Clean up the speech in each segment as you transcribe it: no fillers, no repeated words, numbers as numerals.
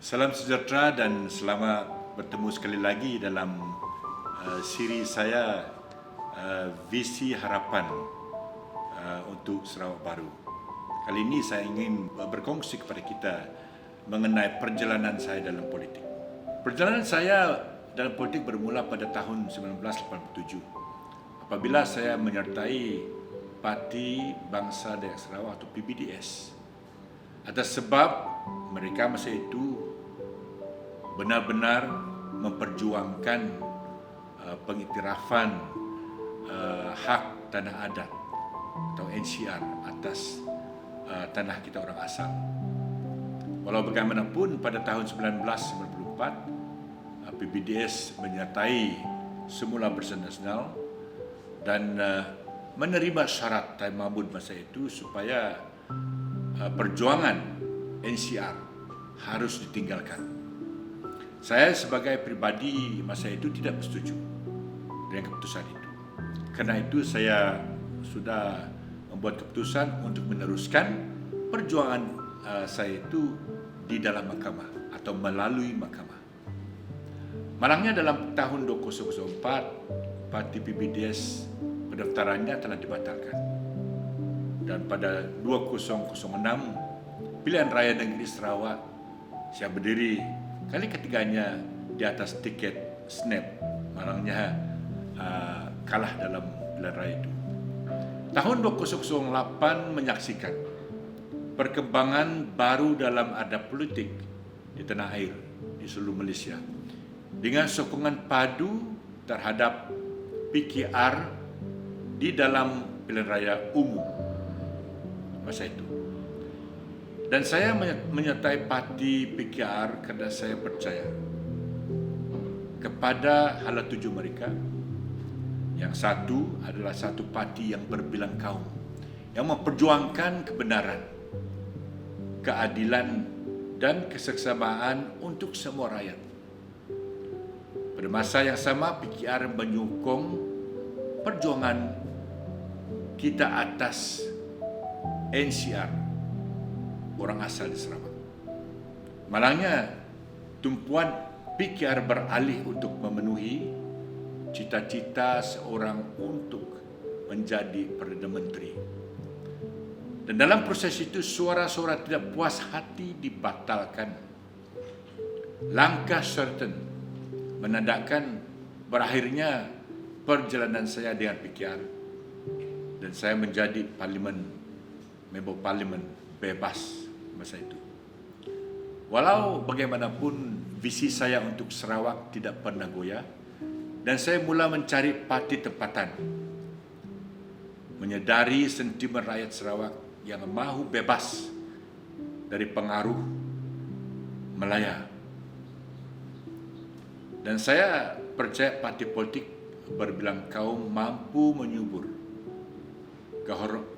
Salam sejahtera dan selamat bertemu sekali lagi dalam siri saya Visi Harapan untuk Sarawak Baru. Kali ini saya ingin berkongsi kepada kita mengenai perjalanan saya dalam politik. Perjalanan saya dalam politik bermula pada tahun 1987 apabila saya menyertai Parti Bangsa Dayak Sarawak atau PBDS. Atas sebab mereka masa itu benar-benar memperjuangkan pengiktirafan hak tanah adat atau NCR atas tanah kita orang asal. Walau bagaimanapun pada tahun 1994 PBDS menyertai semula Barisan Nasional dan menerima syarat Tan Mahmud masa itu supaya perjuangan NCR harus ditinggalkan. Saya sebagai pribadi masa itu tidak bersetuju dengan keputusan itu. Karena itu saya sudah membuat keputusan untuk meneruskan perjuangan saya itu di dalam mahkamah atau melalui mahkamah. Malangnya dalam tahun 2004, Parti PBDS pendaftarannya telah dibatalkan. Dan pada 2006, pilihan raya negeri Sarawak, saya berdiri kali ketiganya di atas tiket SNAP, malangnya kalah dalam pilihan raya itu. Tahun 2008 menyaksikan perkembangan baru dalam adab politik di tanah air, di seluruh Malaysia, dengan sokongan padu terhadap PKR di dalam pilihan raya umum masa itu. Dan saya menyertai parti PKR kerana saya percaya kepada hala tuju mereka. Yang satu adalah satu parti yang berbilang kaum, yang memperjuangkan kebenaran, keadilan dan keseksama untuk semua rakyat. Pada masa yang sama, PKR menyokong perjuangan kita atas NCR, orang asal di Sarawak. Malangnya, tumpuan PKR beralih untuk memenuhi cita-cita seorang untuk menjadi Perdana Menteri. Dan dalam proses itu, suara-suara tidak puas hati dibatalkan. Langkah certain menandakan berakhirnya perjalanan saya dengan PKR. Dan saya menjadi member parlimen bebas masa itu. Walau bagaimanapun visi saya untuk Sarawak tidak pernah goyah dan saya mula mencari parti tempatan. Menyedari sentimen rakyat Sarawak yang mahu bebas dari pengaruh Melaya. Dan saya percaya parti politik berbilang kaum mampu menyubur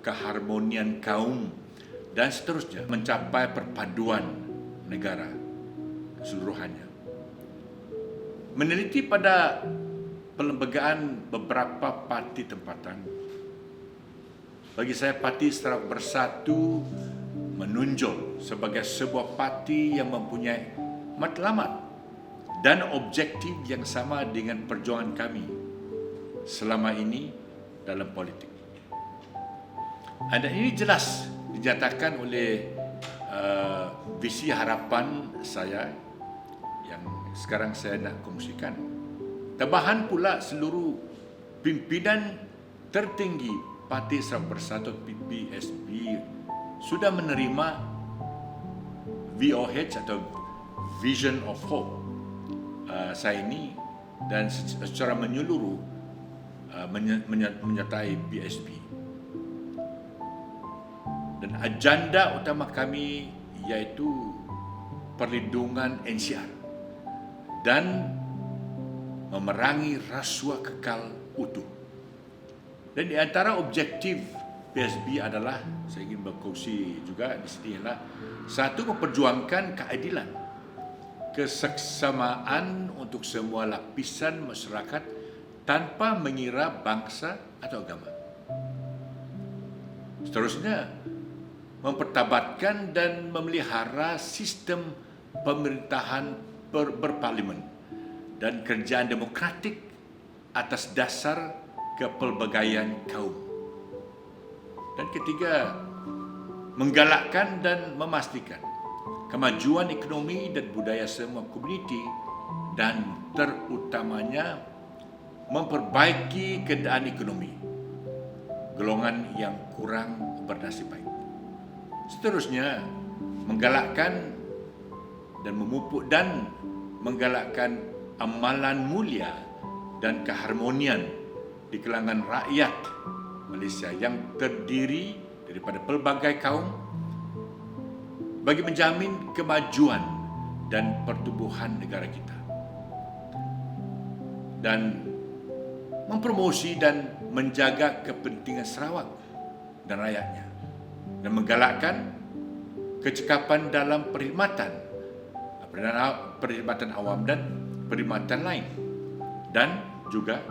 keharmonian kaum dan seterusnya mencapai perpaduan negara keseluruhannya. Meneliti pada perlembagaan beberapa parti tempatan, bagi saya Parti Sarawak Bersatu menunjuk sebagai sebuah parti yang mempunyai matlamat dan objektif yang sama dengan perjuangan kami selama ini dalam politik. Dan ini jelas dinyatakan oleh visi harapan saya yang sekarang saya nak kongsikan. Tambahan pula seluruh pimpinan tertinggi Parti Sarawak Bersatu PBSB sudah menerima VOH atau Vision of Hope saya ini dan secara menyeluruh menyertai PSB. Dan agenda utama kami iaitu perlindungan NCR dan memerangi rasuah kekal utuh. Dan di antara objektif PSB adalah, saya ingin berkongsi juga di sini adalah, satu, memperjuangkan keadilan, keseksamaan untuk semua lapisan masyarakat tanpa mengira bangsa atau agama. Seterusnya, mempertabatkan dan memelihara sistem pemerintahan berparlimen dan kerjaan demokratik atas dasar kepelbagaian kaum. Dan ketiga, menggalakkan dan memastikan kemajuan ekonomi dan budaya semua komuniti dan terutamanya memperbaiki keadaan ekonomi golongan yang kurang bernasib baik. Seterusnya, menggalakkan dan memupuk dan menggalakkan amalan mulia dan keharmonian di kalangan rakyat Malaysia yang terdiri daripada pelbagai kaum bagi menjamin kemajuan dan pertumbuhan negara kita, dan mempromosi dan menjaga kepentingan Sarawak dan rakyatnya, dan menggalakkan kecekapan dalam perkhidmatan awam dan perkhidmatan lain, dan juga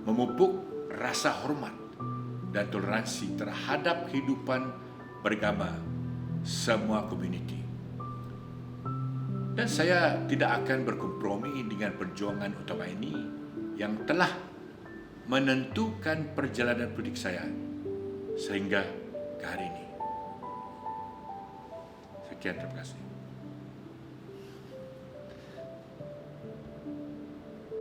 memupuk rasa hormat dan toleransi terhadap kehidupan beragama semua komuniti. Dan saya tidak akan berkompromi dengan perjuangan utama ini yang telah menentukan perjalanan politik saya sehingga ke hari ini. Sekian, terima kasih.